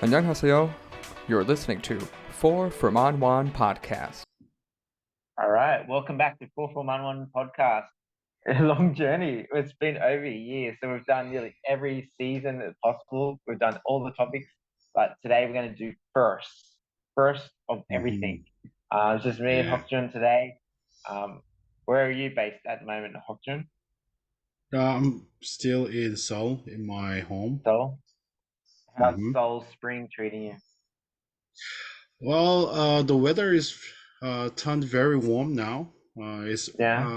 안녕하세요. You're listening to 4 from On One podcast. All right, welcome back to 4411 podcast. A long journey. It's been over a year, so we've done nearly every season that's possible. We've done all the topics, but today we're going to do first of everything. Hmm. It's just me and Yeah. Hyukjun today. Um, where are you based at the moment, Hyukjun? I'm still in Seoul in my home. Seoul. How's Hmm. Seoul Spring treating you? Well, the weather is turned very warm now. It's Yeah,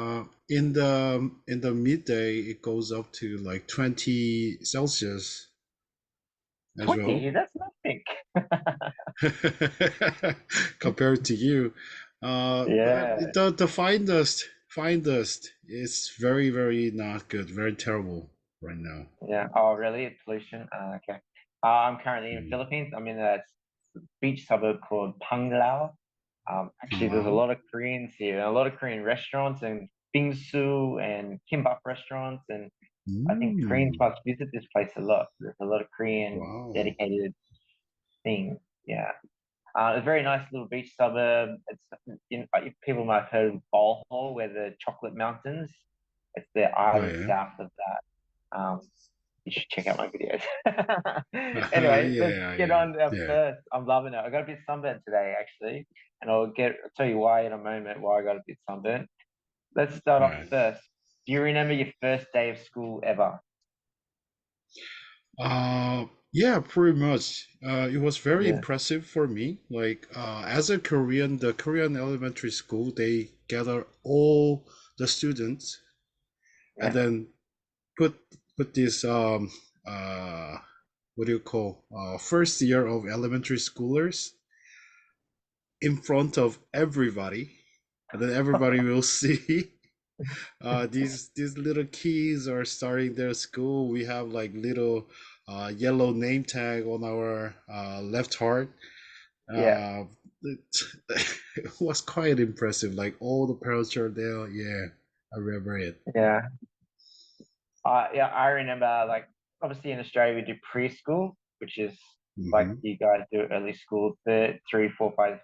in the midday it goes up to like 20 Celsius as 20. well. That's nothing. Compared to you. But Yeah, the fine dust is very not good, very terrible right now. yeah. Oh, really? Pollution? Okay. I'm currently in Mm. Philippines. I'm in a beach suburb called Panglao. Actually, there's a Wow. lot of Koreans here, and a lot of Korean restaurants and bingsu and kimbap restaurants, and I think Koreans Mm. must visit this place a lot. There's a lot of Korean Wow. dedicated things. Yeah, a very nice little beach suburb. People might have heard of Bohol, where the chocolate mountains. It's the Oh island yeah. south of that. You should check out my videos. Yeah, Anyway, let's get yeah, on our yeah. first. I'm loving it. I got a bit sunburnt today, actually, and I'll tell you why in a moment. Why I got a bit sunburnt. Let's start All off right. first. Do you remember your first day of school ever? Yeah, pretty much. It was very Yeah, impressive for me. Like, as a Korean, the Korean elementary school, they gather all the students and yeah, then put put this uh what do you call first year of elementary schoolers in front of everybody, and then everybody will see these little kids are starting their school. We have like little yellow name tag on our left heart. yeah, Uh, it, it was quite impressive. Like all the parents are there. Yeah, I remember it. yeah. Yeah, I remember like obviously in Australia we do preschool, which is like Hmm. you guys do early school, the three, four, five,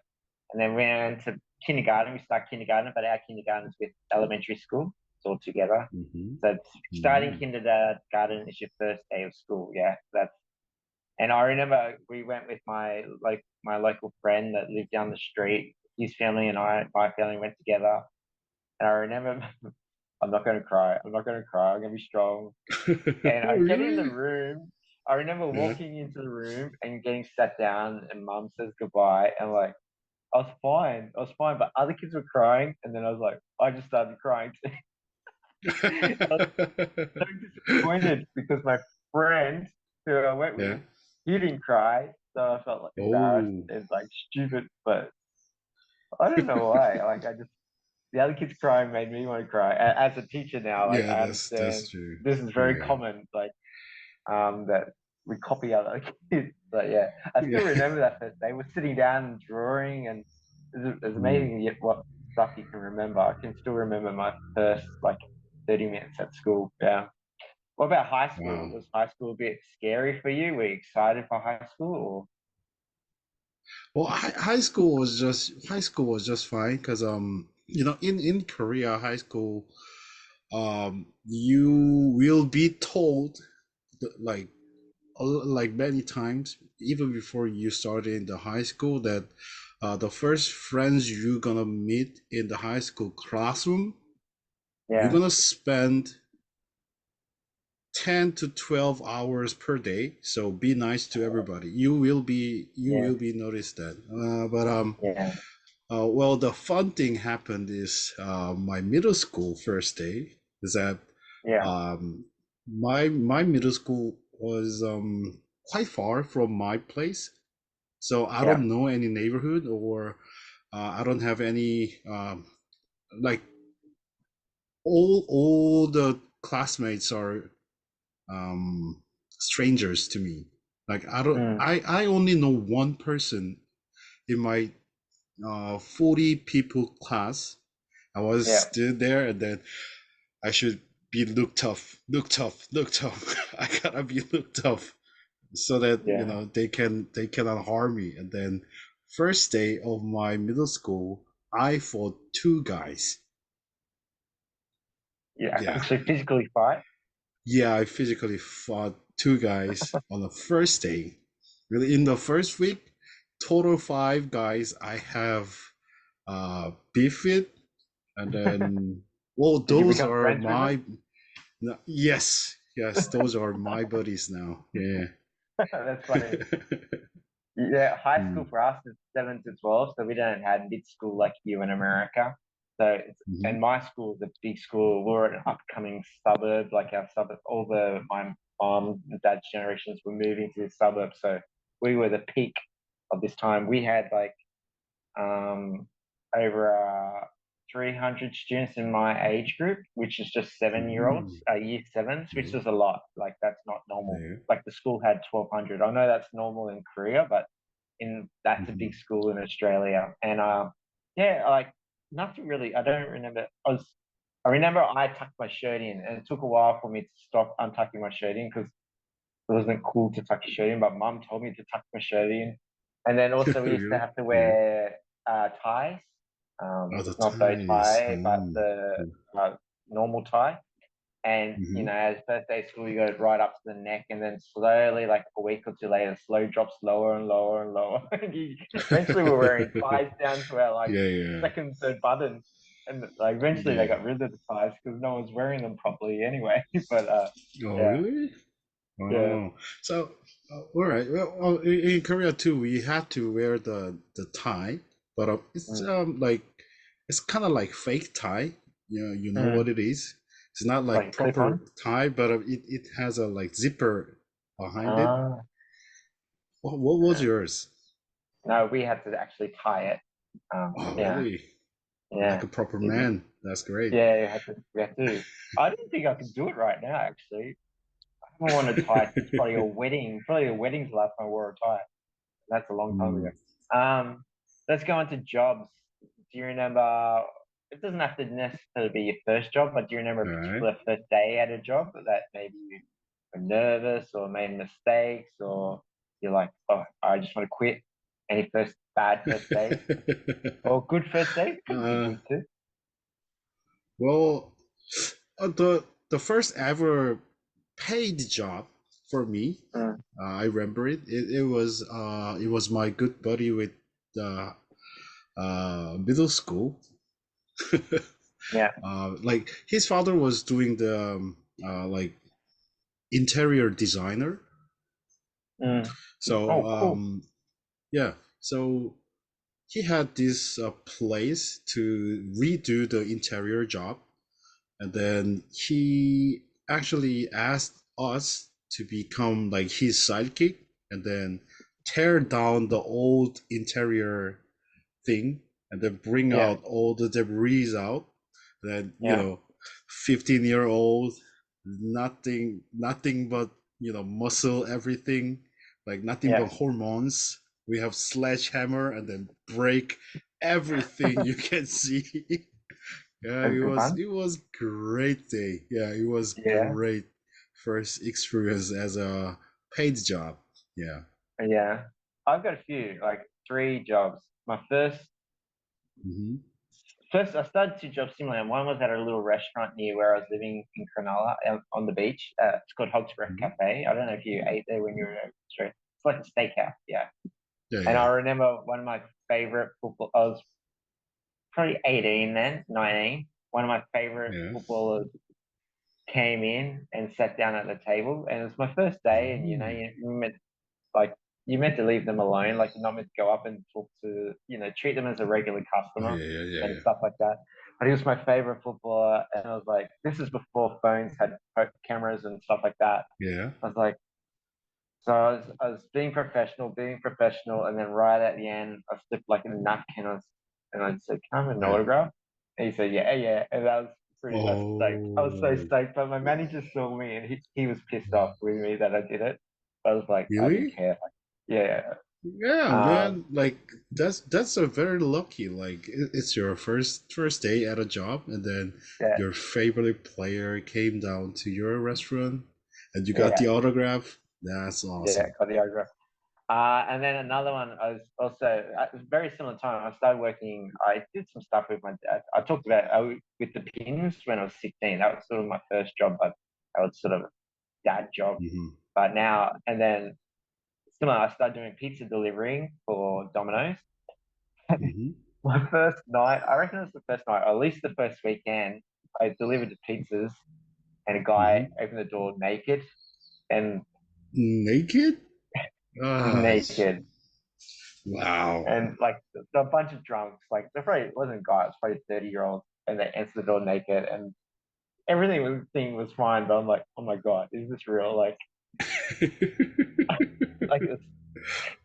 and then we went to kindergarten. We start kindergarten, but our kindergarten is with elementary school. It's all together. Hmm. So starting Hmm. kindergarten is your first day of school. Yeah, that's. And I remember we went with my local friend that lived down the street. His family and my family went together. And I remember, I'm not going to cry. I'm not going to cry. I'm going to be strong. And Oh, I get in the really? room. I remember Yeah. walking into the room and getting sat down, and Mum says goodbye. And like, I was fine. I was fine, but other kids were crying, and then I was like, I just started crying too. I was so disappointed because my friend who I went Yeah. with, he didn't cry, so I felt like embarrassed Oh. and like stupid. But I don't know why. Like I just the other kids crying made me want to cry. As a teacher now, like Yeah, I that's understand true. this is very Yeah. common. Like that we copy other kids. But yeah, I still Yeah. remember that first day. We're sitting down and drawing, and it's Mm. amazing yet what stuff you can remember. I can still remember my first like 30 minutes at school. Yeah. What about high school? Wow. Was high school a bit scary for you? Were you excited for high school? Well, high school was just fine because in Korea high school you will be told like like many times even before you start in the high school that the first friends you're gonna meet in the high school classroom you're Yeah, gonna spend 10 to 12 hours per day, so be nice to everybody. You yeah, will be noticed that but yeah, well, the fun thing happened is my middle school first day is that yeah, um, my middle school was quite far from my place, so I yeah, don't know any neighborhood or I don't have any like all the classmates are strangers to me. Like I don't mm, I only know one person in my 40 people class. I was yeah, still there, and then I should be look tough, look tough, look tough. I gotta be look tough. so that Yeah. they cannot harm me. And then first day of my middle school, I fought two guys. Yeah. Yeah, Actually, physically fight. yeah, I physically fought two guys on the first day. Really, in the first week, total five guys I have beef with, and then well, Did you those become are friends with them? my yes, yes, those are my buddies now. Yeah. That's funny. Yeah, high school Mm, for us is 7 to 12, so we don't have mid school like you in America. So, and mhm. my school is a big school. We're an upcoming suburb, like our suburb. All the my mom and dad's generations were moving to the suburb, so we were the peak of this time. We had like um, over 300 students in my age group, which is just 7 year olds, Ooh, year sevens, which okay. is a lot. Like that's not normal. There. Like the school had 1,200. I know that's normal in Korea, but in that's a big Mhm. school in Australia. And yeah, like nothing really. I don't remember. I remember I tucked my shirt in, and it took a while for me to stop untucking my shirt in because it wasn't cool to tuck your shirt in, but mum told me to tuck my shirt in. And then also we used to Really? have to Yeah. wear ties, Oh, the not bow ties. tie, but the uh, normal tie. And Mm-hmm. as first day of school, you go right up to the neck, and then slowly, like a week or two later, slow drops lower and lower and lower. Eventually, we're wearing ties down to our like Yeah, yeah, second, third button, and like eventually they yeah. got rid of the ties because no one's wearing them properly anyway. But Oh, yeah, really? yeah. Oh, so all right. Well, in Korea too, we have to wear the tie, but it's Mm. like it's kind of like fake tie. You know what Mm. it is. It's not like Like clip proper on. tie, but it has a like zipper behind it. Ah, What was yeah. yours? No, we had to actually tie it. Oh, Yeah, really? Like yeah. a proper It- man. That's great. yeah, we had to. I don't think I could do it right now, actually. I haven't worn a tie since probably a wedding. Probably a wedding's the last time I wore a tie. That's a long time Mm, ago. Um, let's go into jobs. Do you remember? It doesn't have to necessarily be your first job, but do you remember a all right. particular first day at a job that maybe you were nervous or made mistakes, or you're like, oh, I just want to quit? Any first bad first days or good first days? Could be uh, good too. well, the first ever paid job for me, Mm, I remember it. It was my good buddy with the middle school. yeah. Like his father was doing the like interior designer. Mm. So Oh, cool. yeah, so he had this place to redo the interior job, and then he actually asked us to become like his sidekick and then tear down the old interior thing and then bring Yeah, out all the debris out. Then yeah, 15-year-old, nothing but muscle, everything, like nothing but yeah. hormones. We have sledgehammer and then break everything you can see. Yeah, That's good fun. it was great day. Yeah, it was Yeah, great first experience as a paid job. Yeah. yeah. I've got a few, like three jobs. My Hmm. first, I started two jobs similar. One was at a little restaurant near where I was living in Cronulla on the beach. It's called Hogsbreath Hmm. Cafe. I don't know if you ate there when you were in Australia. It's like a steakhouse, yeah. Yeah, And I yeah, remember one of my favorite football. I was probably 18 then, 19. One of my favorite yeah. footballers came in and sat down at the table, and it was my first day. And Mm. you meant like you meant to leave them alone, like you're not meant to go up and talk to, treat them as a regular Oh, customer yeah, yeah, yeah, and yeah. stuff like that. But he was my favorite footballer, and I was like, this is before phones had cameras and stuff like that. Yeah. I was like, so I was being professional, and then right at the end, I slipped like a napkin, and I said, "Can I have an Yeah. autograph?" And he said, "Yeah, yeah," and that was pretty. I was stoked. I was so Oh, stoked, but my manager saw me, and he was pissed off with me that I did it. I was like, I didn't really? care. Like, yeah. Yeah, Um, man. Like that's a very lucky. Like it's your first day at a job, and then yeah, your favorite player came down to your restaurant, and you got yeah, the autograph. That's Yeah, awesome. got the over. And then another one, I was also at a very similar time. I started working. I did some stuff with my dad. I talked about with the pins when I was 16. That was sort of my first job, but that was sort of a dad job. Hmm. But now and then, similar, I started doing pizza delivering for Domino's. Hmm. My first night, I reckon it was the first night, or at least the first weekend. I delivered the pizzas, and a guy Hmm. opened the door naked and Naked? Ah, naked. wow. And like a bunch of drunks, like they're probably it wasn't a guy, it was probably 30-year-old, and they answered the door naked, and everything was fine. But I'm like, oh my god, is this real? Like it's,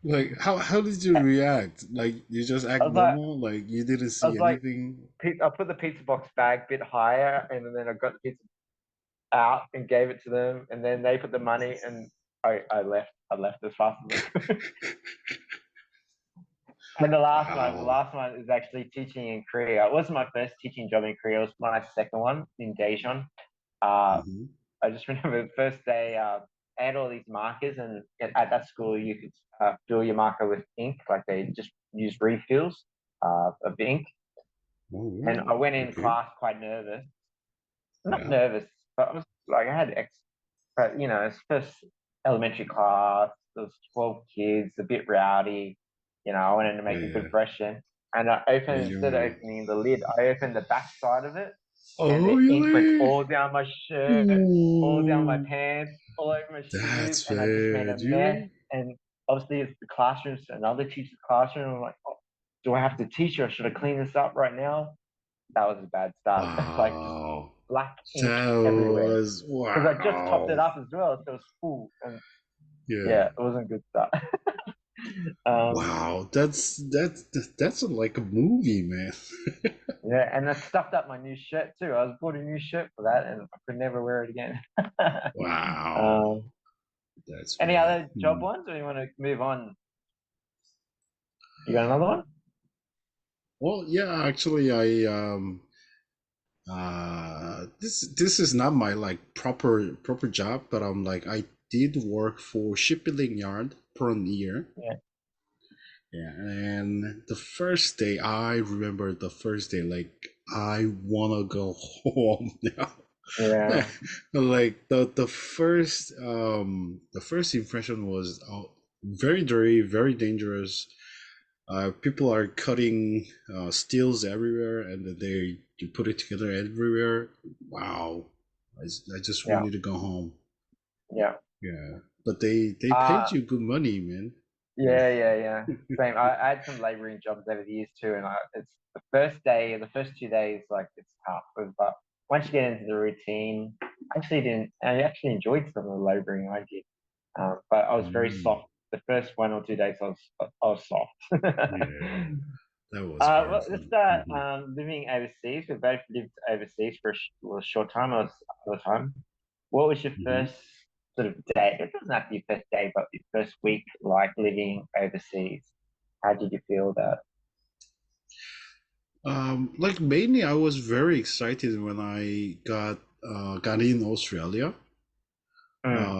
Like, how did you react? Like, you just I act was like, normal? Like, you didn't I see was like, anything? I put the pizza box bag a bit higher, and then I got the pizza out and gave it to them, and then they put the money, and I left. I left as fast as I could. And the Wow. last one is actually teaching in Korea. It wasn't my first teaching job in Korea. It was my second one in Daejeon. Uh, Hmm. I just remember the first day, I had all these markers, and at that school, you could fill your marker with ink, like they just use refills of ink. Oh, And really? I went in Okay. class quite nervous, not Yeah. nervous, but I was like, I had but it's first elementary class. There was 12 kids, a bit rowdy. I wanted to Yeah, make a good yeah. impression, and Yeah, instead of you're. opening the lid, I opened the back side of it, and Oh, the ink went really? all down my shirt, all down my Ooh, pants, all over my shoes, that's and I just made a bad. mess. You? And obviously, it's the classroom, so another teacher's classroom. I'm like, oh, do I have to teach or should I clean this up right now? That was a bad start. Like just Wow. black ink That everywhere was because I just topped it wow. up as well, so it was full. And Yeah. yeah, it wasn't a good start. um, Wow. That's like a movie, man. yeah, and I stuffed up my new shirt too. I was bought a new shirt for that, and I could never wear it again. Wow. um, That's any bad. other job Hmm. ones, or you want to move on? You got another one? Well, yeah, actually, this is not my like proper job, but I'm like I did work for shipbuilding yard for a year. Yeah, Yeah, and the first day, I remember the first day, like I wanna go home now. yeah, Like the first impression was very dangerous. People are cutting steels everywhere, and then they you put it together everywhere. Wow, I just yeah, wanted to go home. yeah. Yeah, but they Uh, paid you good money, man. Yeah. yeah, yeah, yeah. Same. I had some laboring jobs over the years too, and it's the first day, the first 2 days, like it's tough. But once you get into the routine, I actually enjoyed some of the laboring I did. But I was very Mm, soft. The first 1 or 2 days, I was soft. yeah, that was very Well, let's fun. start Hmm. living overseas. We both lived overseas for a short time. I was other time. What was your Hmm. first sort of day? It doesn't have to be your first day, but your first week like living overseas. How did you feel about Like mainly, I was very excited when I got in Australia. it?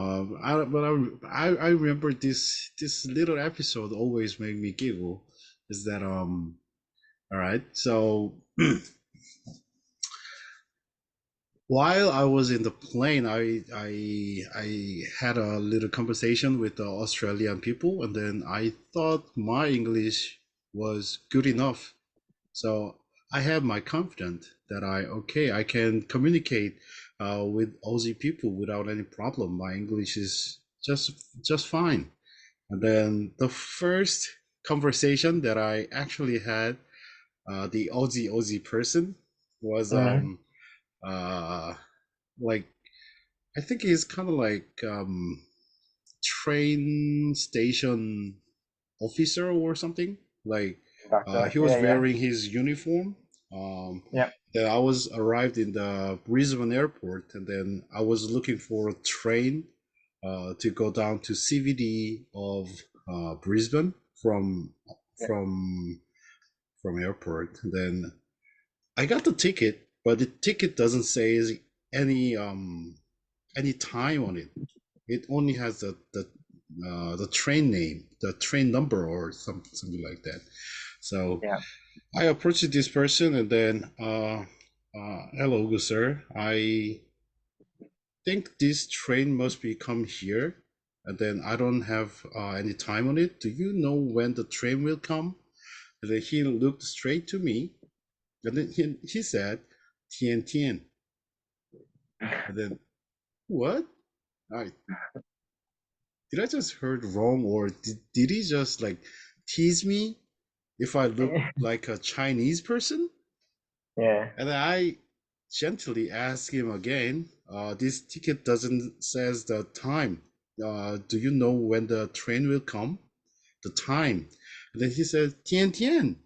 I remember this little episode always made me giggle. Is that all right? So while I was in the plane, I had a little conversation with the Australian people, and then I thought my English was good enough. So I have my confidence that I can communicate with Aussie people without any problem. My English is just fine. And then the first conversation that I actually had, the Aussie person was Mm, uh like I think he's kind of like train station officer or something. Like conductor. he was Yeah, yeah, wearing his uniform. Um, yeah, then I was arrived in the Brisbane airport, and then I was looking for a train to go down to CBD of Brisbane yeah. from from airport. And then I got the ticket, but the ticket doesn't say any any time on it. it only has the train name, the train number, or something like that. So Yeah. I approached this person, and then, hello, good sir. I think this train must be come here, and then I don't have any time on it. Do you know when the train will come? And then he looked straight to me, and then he said, "Tian Tian." And then, what? I did I just heard wrong, or did he just like tease me if I look like a Chinese person? Yeah. And then I gently asked him again, this ticket doesn't says the time. Do you know when the train will come? The time. And then he said, Tian Tian.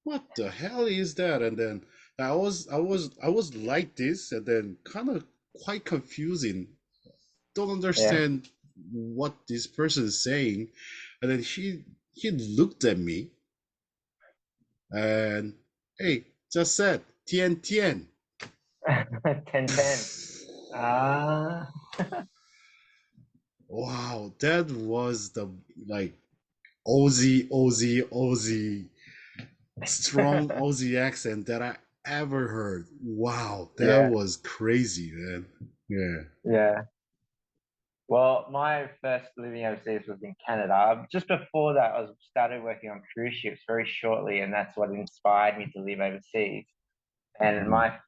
What the hell is that? And then I was like this, and then kind of quite confusing. Don't Yeah. understand what this person is saying. And then he looked at me and, hey, just said Tian Tian. 10-10. Ah. Wow, that was the like Aussie strong Aussie accent that I ever heard. Wow, that Yeah. was crazy, man. Yeah. Yeah. Well, my first living overseas was in Canada. Just before that, I was started working on cruise ships very shortly, and that's what inspired me to live overseas. And Mhm.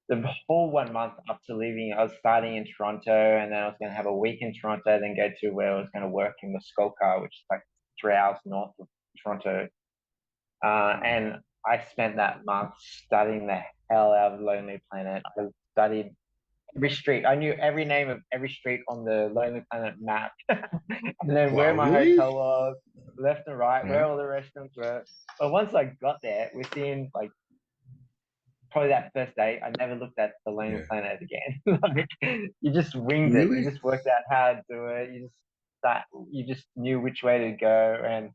the whole 1 month up to leaving, I was starting in Toronto, and then I was going to have a week in Toronto, then go to where I was going to work in Muskoka, which is like 3 hours north of Toronto. And I spent that month studying the hell out of Lonely Planet. I studied every street. I knew every name of every street on the Lonely Planet map, and then where Wow, my really? hotel was, left and right, Yeah. where all the restaurants were. But once I got there, within like probably that first day, I never looked at the Lonely Yeah. Planet again. Like you just winged it. You Really? just worked out how to do it. You just knew which way to go, and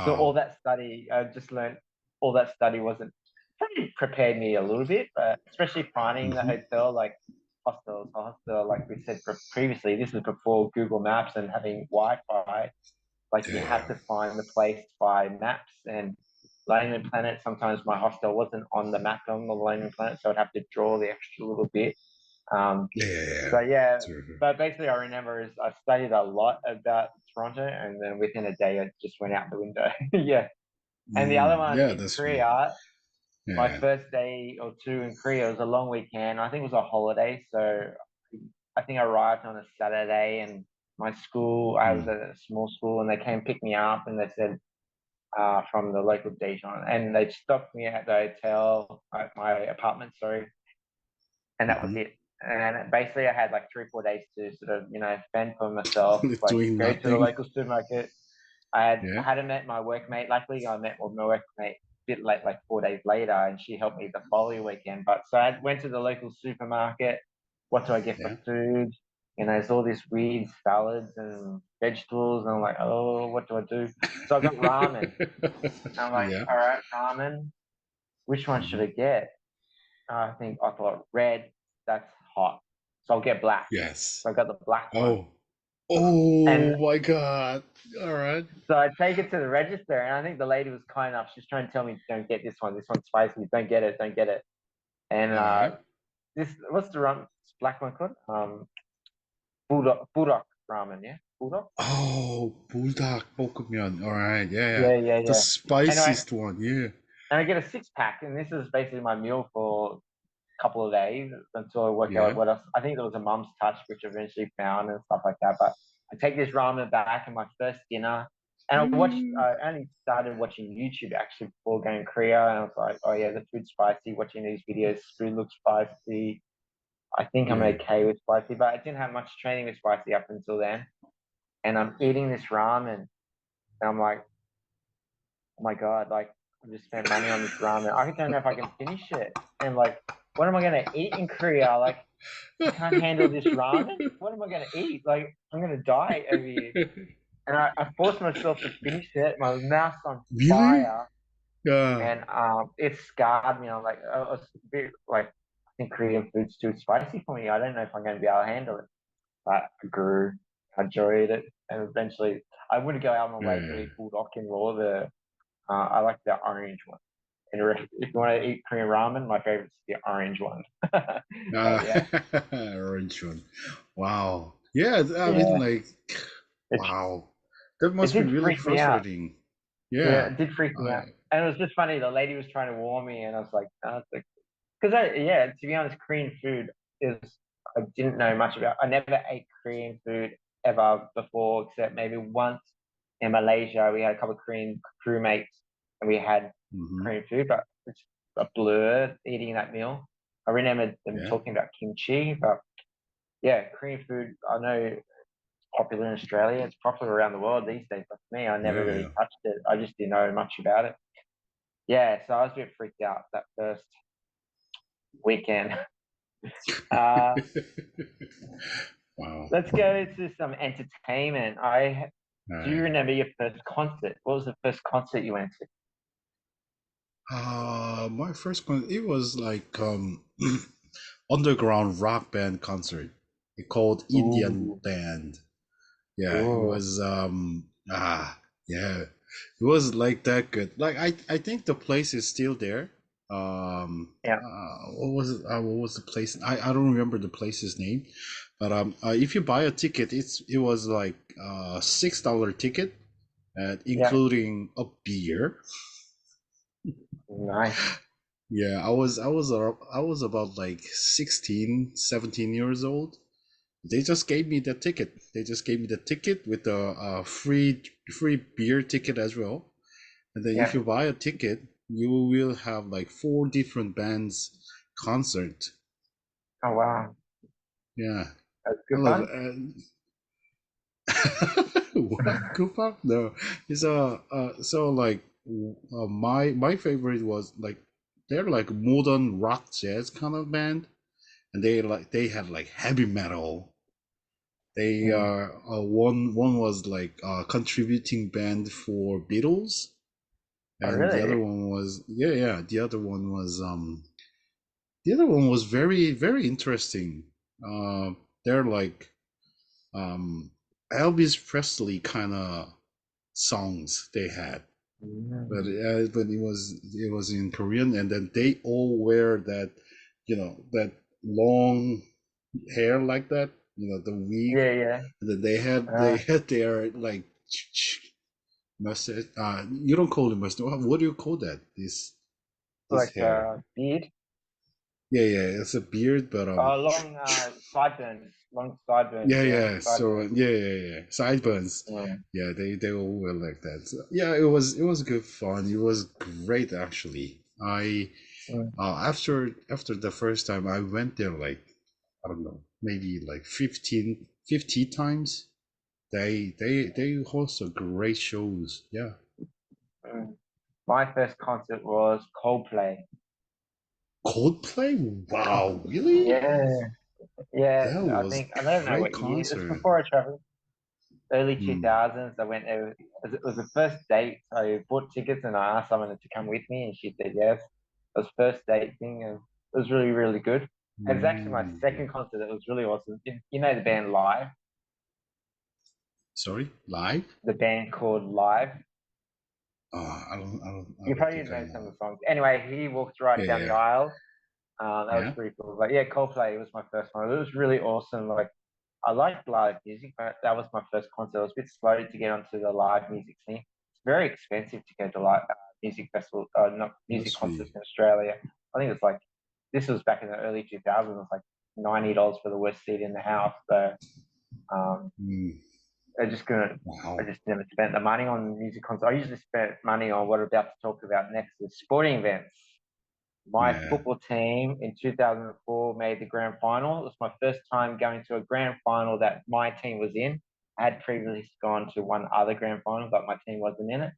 so all Wow. that study, I just learned all that study wasn't probably prepared me a little bit, but especially finding the Hmm. hotel, like hostel, like we said previously, this is before Google Maps and having Wi-Fi. Like you had Damn. to find the place by maps and Lonely Planet. Sometimes my hostel wasn't on the map on the Lonely Planet, so I'd have to draw the extra little bit. Um, Yeah, yeah, so yeah. yeah, Sure. but basically, I remember is I studied a lot about Toronto, and then within a day, I just went out the window. Yeah, and the other one Yeah, in that's right. Korea, my Yeah. first day or two in Korea was a long weekend. I think it was a holiday, so I think I arrived on a Saturday, and my school, I was Mm. at a small school, and they came pick me up, and they said from the local Dijon, and they stopped me at the hotel, at my apartment, sorry, and that was Hmm. it. And basically, I had like 3 4 days to sort of fend for myself, like Doing go to the nothing. local supermarket. I Yeah. hadn't met my workmate. Luckily, I met my workmate a bit late, like 4 days later, and she helped me the following weekend. But so I went to the local supermarket. What do I get for Yeah. food? There's all these weird salads and vegetables, and I'm like, oh, what do I do? So I got ramen. I'm like, Yeah. all right, ramen. Which one should Hmm. I get? I thought red. That's hot, so I'll get black. Yes. So I got the black one, Oh. and Oh my God. All right. so I take it to the register, and I think the lady was kind enough. She's trying to tell me, "Don't get this one. This one's spicy. Don't get it. Don't get it." And All right. this what's the black one called? Bulldog ramen. Yeah, bulldog. Oh, buldak 볶음면. All right. Yeah, yeah. Yeah, yeah, The yeah. Anyway, spiciest one. Yeah. and I get a 6 pack, and this is basically my meal for couple of days until I work out Yeah. what else. I think there was a mum's touch, which I eventually found and stuff like that. But I take this ramen back and my first dinner. And Mm. I only started watching YouTube actually before going Korea. And I was like, oh yeah, the food's spicy. Watching these videos, food looks spicy. I think I'm Yeah. okay with spicy, but I didn't have much training with spicy up until then. And I'm eating this ramen and I'm like, oh my God, like I just spent money on this ramen. I don't know if I can finish it. And like, what am I gonna eat in Korea? Like I can't handle this ramen. What am I going to eat? Like, I'm going to die over here. And I forced myself to finish it. My mouth's on Really? fire. Yeah. And it scarred me. I'm like, I was a bit like, think Korean food's too spicy for me. I don't know if I'm going to be able to handle it. But I grew, I enjoyed it, and eventually I wouldn't go out of my way to Yeah. eat bulldog and raw. I like the orange one. And if you want to eat Korean ramen, my favorite is the orange one. But Uh, yeah, orange one. Wow. Yeah, I mean, yeah, like, it wow. That it must be did really freak me out. frustrating. Yeah, Yeah. it did freak me I, out. And it was just funny. The lady was trying to warn me, and I was like, no, it's like, because yeah, to be honest, Korean food is I didn't know much about. I never ate Korean food ever before, except maybe once in Malaysia. We had a couple of Korean crewmates, and we had mhm. Korean food, but it's a blur eating that meal. I remember them Yeah. talking about kimchi, but yeah, Korean food. I know it's popular in Australia. It's popular around the world these days. But for me, I never Yeah, really yeah. touched it. I just didn't know much about it. Yeah, so I was a bit freaked out that first weekend. Uh, Wow. let's go to some entertainment. I All do you right. remember your first concert? What was the first concert you went to? My first one, it was like underground rock band concert. It called Indian Ooh, Band. Yeah, it ooh, was yeah. It was like that good. Like I think the place is still there. yeah, What was it? What was the place? I don't remember the place's name. But if you buy a ticket, it was like $6 ticket, yeah, including a beer. nice. Yeah, I was about like 16, 17 years old. They just gave me the ticket. They just gave me the ticket with the free beer ticket as well. And then if Yeah. you buy a ticket, you will have like four different bands concert. Oh wow, Yeah. that's I good love fun. it. What? Kupak? No. It's so like my favorite was like they're like modern rock jazz kind of band, and they had like heavy metal. They Mm. one was like a contributing band for Beatles, Oh and the other really? one was yeah, the other one was very interesting. They're like um Elvis Presley kind of songs they had, Mm. but it was in Korean, and then they all wear that that long hair like that, the weave. Yeah, yeah. And then they Uh, had their like mustache. You don't call it mustache. What do you call that? This like hair. beard. Yeah, it's a beard, but Long long sideburns. yeah, Yeah, yeah. So sideburns. yeah. Sideburns. Mm. Yeah, they all were like that. So, yeah, it was good fun. It was great actually. I Mm. after the first time I went there like I don't know, maybe like 50 times. They host a great shows. Yeah. Mm. My first concert was Coldplay. Coldplay? Wow, really? Yeah, yeah. That I was think I don't know great what year. It's concert. before I traveled. Early Hmm. 2000s. I went there. It was the first date. I bought tickets and I asked someone to come with me, and she said yes. It was first date thing, and it was really good. It was actually my Mm. second concert. It was really awesome. You know the band Live, Sorry, live? the band called Live. I You don't probably think I know some know. of the songs. Anyway, he walked right down the Yeah, aisle. That was yeah, pretty cool. But yeah, Coldplay was my first one. It was really awesome. Like I liked live music, but that was my first concert. It was a bit slow to get onto the live music scene. It's very expensive to go to live music festival, not music must concerts be. in Australia. I think it's like this was back in the early 2000s. It was like $90 for the worst seat in the house. So um, Mm. I just couldn't. I Wow. just never spent the money on music concerts. I usually spent money on what we're about to talk about next is sporting events. My Yeah, football team in 2004 made the grand final. It was my first time going to a grand final that my team was in. I had previously gone to one other grand final, but my team wasn't in it.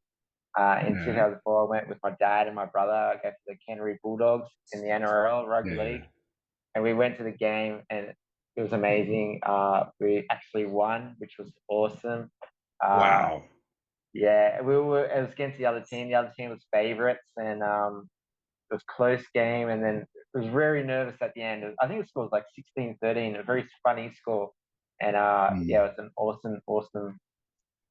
In yeah, 2004, I went with my dad and my brother. I go to the Canterbury Bulldogs in the NRL Rugby yeah. League, and we went to the game, and it was amazing. We actually won, which was awesome. Uh, Wow. yeah, we were. It was against the other team. The other team was favourites, and it was close game, and then it was very nervous at the end. I think the score was like 16-13, a very funny score. And Mm. yeah, it was an awesome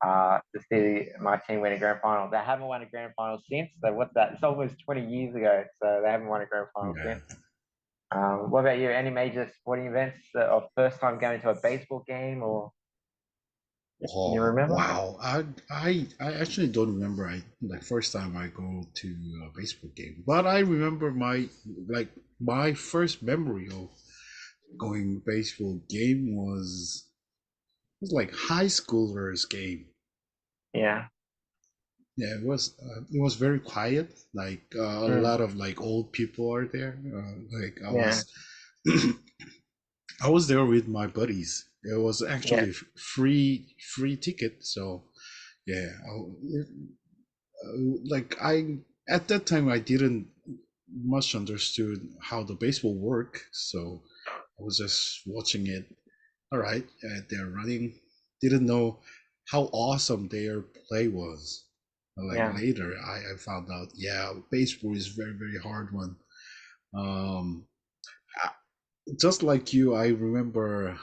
to see my team win a grand final. They haven't won a grand final since. So what's that? It's almost 20 years ago. So they haven't won a grand final Yeah. since. What about you? Any major sporting events or first time going to a baseball game, or can you Oh, remember? wow. I actually don't remember like first time I go to a baseball game, but I remember my first memory of going baseball game was like high schoolers game. Yeah. Yeah, it was very quiet. Like a Mm, lot of like old people are there. Like yeah. I was there with my buddies. It was Yeah. actually free ticket. So yeah, like I at that time I didn't much understood how the baseball work. So I was just watching it. All right, they're running. Didn't know how awesome their play was. Like Yeah. later, I found out, yeah, baseball is very hard one. Um, just like you, I remember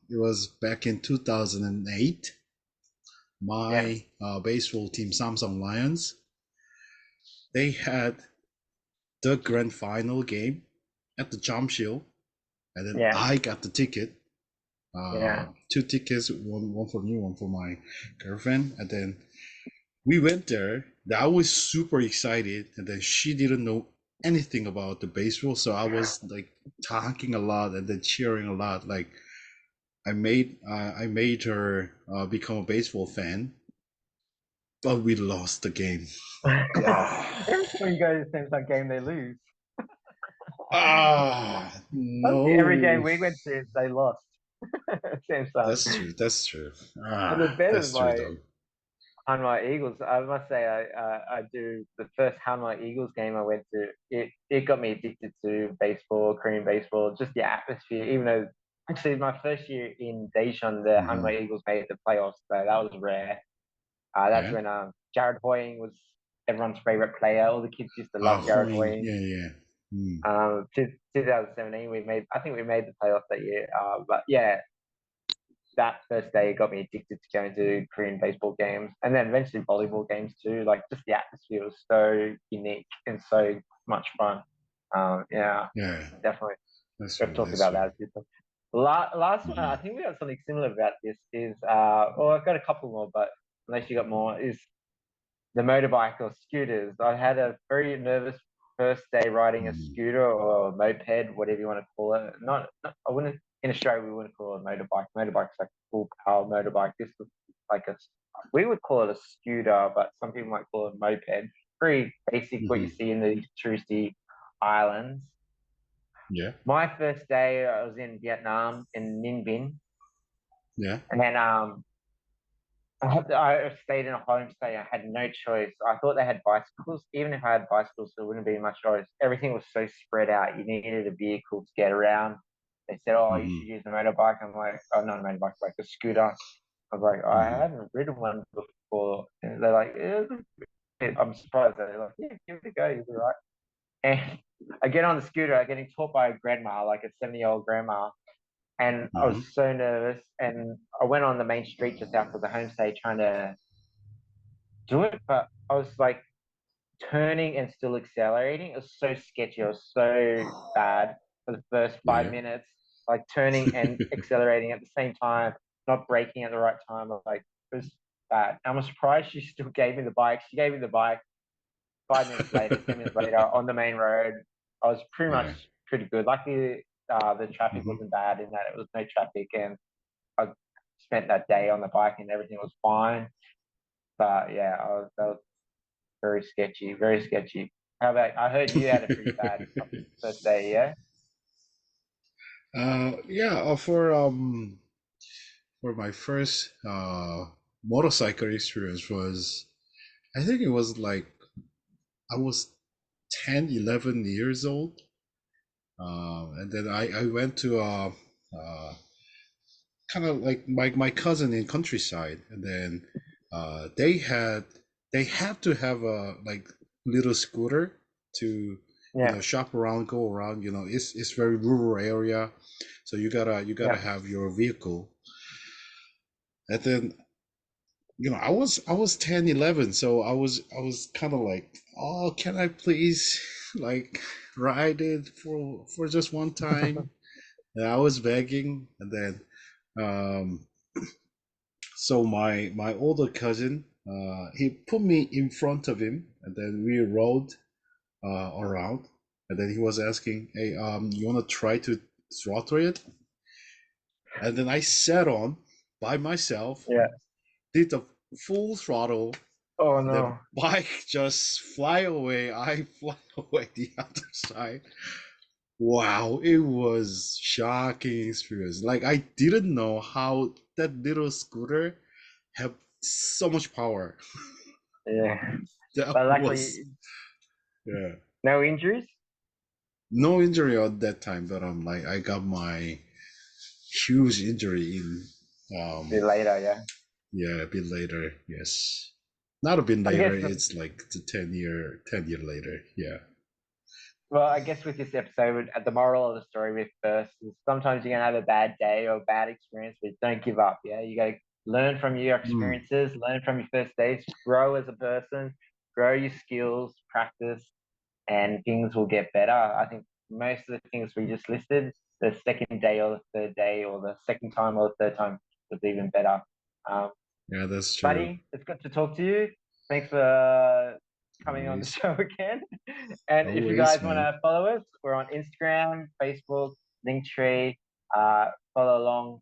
it was back in 2008. Yeah. My baseball team, Samsung Lions, they had the grand final game at the Jump Shield, and then Yeah. I got the ticket. Yeah. Two tickets, one for me, one for my girlfriend, and then we went there. I was super excited, and then she didn't know anything about the baseball, so I was like talking a lot and then cheering a lot. Like I made her become a baseball fan, but we lost the game. Every time you go to the Samsung game, they lose. Every game No, we went to, they lost. Samsung. that's true. That's true. And they're better than That's true my though. Hanwha Eagles. I must say, I do the first Hanwha Eagles game I went to. It got me addicted to baseball, Korean baseball, just the atmosphere. Even though actually my first year in Daejeon, the Hmm. Hanwha Eagles made the playoffs, so that was rare. That's Yeah. when Jared Hoying was everyone's favorite player. All the kids used to love Jared Hoing. Hoying. Yeah, yeah. Mm. 2017, I think we made the playoffs that year. But yeah, that first day got me addicted to going to Korean baseball games, and then eventually volleyball games too. Like just the atmosphere was so unique and so much fun. Yeah, Yeah, definitely. that's We've true. talked That's about true. that. Last one, I Hmm. think we got something similar about this. Is well, I've got a couple more, but unless you got more, is the motorbike or scooters. I had a very nervous first day riding a Hmm. scooter or a moped, whatever you want to call it. I wouldn't, in Australia, we wouldn't call it a motorbike. Motorbike's like a full power motorbike. This was like we would call it a scooter, but some people might call it a moped. Pretty basic what you Hmm. see in the touristy islands. Yeah, My first day, I was in Vietnam in Ninh Binh, yeah. and then I stayed in a homestay. I had no choice. I thought they had bicycles. Even if I had bicycles, there wouldn't be much choice. Everything was so spread out. You needed a vehicle to get around. They said, "Oh, you Hmm. should use a motorbike." I'm like, "Oh, not a motorbike, like a scooter." I was like, "I Hmm. haven't ridden one before." And they're like, "I'm surprised." They're like, "Yeah, give it a go. You'll be right." And I get on the scooter. I'm getting taught by a grandma, like a 70-year-old grandma, and I Hmm. was so nervous. And I went on the main street just outside the homestay trying to do it, but I was like turning and still accelerating. It was so sketchy. It was so bad for the first five Yeah. minutes, like turning and accelerating at the same time, not braking at the right time. Like it was bad. I'm surprised she still gave me the bike. She gave me the bike 5 minutes later, 10 minutes later on the main road. I was Yeah. pretty good. Luckily, the traffic Hmm. wasn't bad in that it was no traffic, and I spent that day on the bike and everything was fine. But yeah, that was very sketchy, very sketchy. How about, I heard you had a pretty bad first day, yeah? Yeah, for my first motorcycle experience was I think it was like I was 10, 11 years old. And then I went to kind of like my cousin in countryside, and then they had to have a like little scooter to Yeah. shop around, go around. It's very rural area, so you gotta Yeah. have your vehicle. And then I was 10, 11, so I was kind of like, oh, can I please like ride it for just one time? And I was begging, and then um, so my older cousin, he put me in front of him, and then we rode around, and then he was asking, "Hey, you wanna try to throttle it?" And then I sat on by myself, Yeah. did the full throttle, Oh and then no. bike just fly away. I fly away the other side. Wow, it was shocking experience. Like I didn't know how that little scooter have so much power. Yeah. That But was luckily, yeah. no injuries. No injury at that time, but like I got my huge injury in A bit later, yeah. yeah, a bit later, yes. Not a bit I later, guess. it's like the 10 year later. Yeah. Well, I guess with this episode, the moral of the story with first is sometimes you're gonna have a bad day or a bad experience, but don't give up. Yeah, you gotta learn from your Mm. experiences, learn from your first days, grow as a person, grow your skills, practice, and things will get better. I think most of the things we just listed, the second day or the third day or the second time or the third time was even better. Um, Yeah, that's true. Buddy, it's good to talk to you. Thanks for coming on the Always. show again. And if you Always, guys want man. to follow us, we're on Instagram, Facebook, Linktree. Follow along,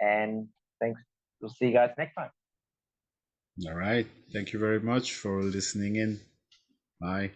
and thanks. We'll see you guys next time. All right. Thank you very much for listening in. Bye.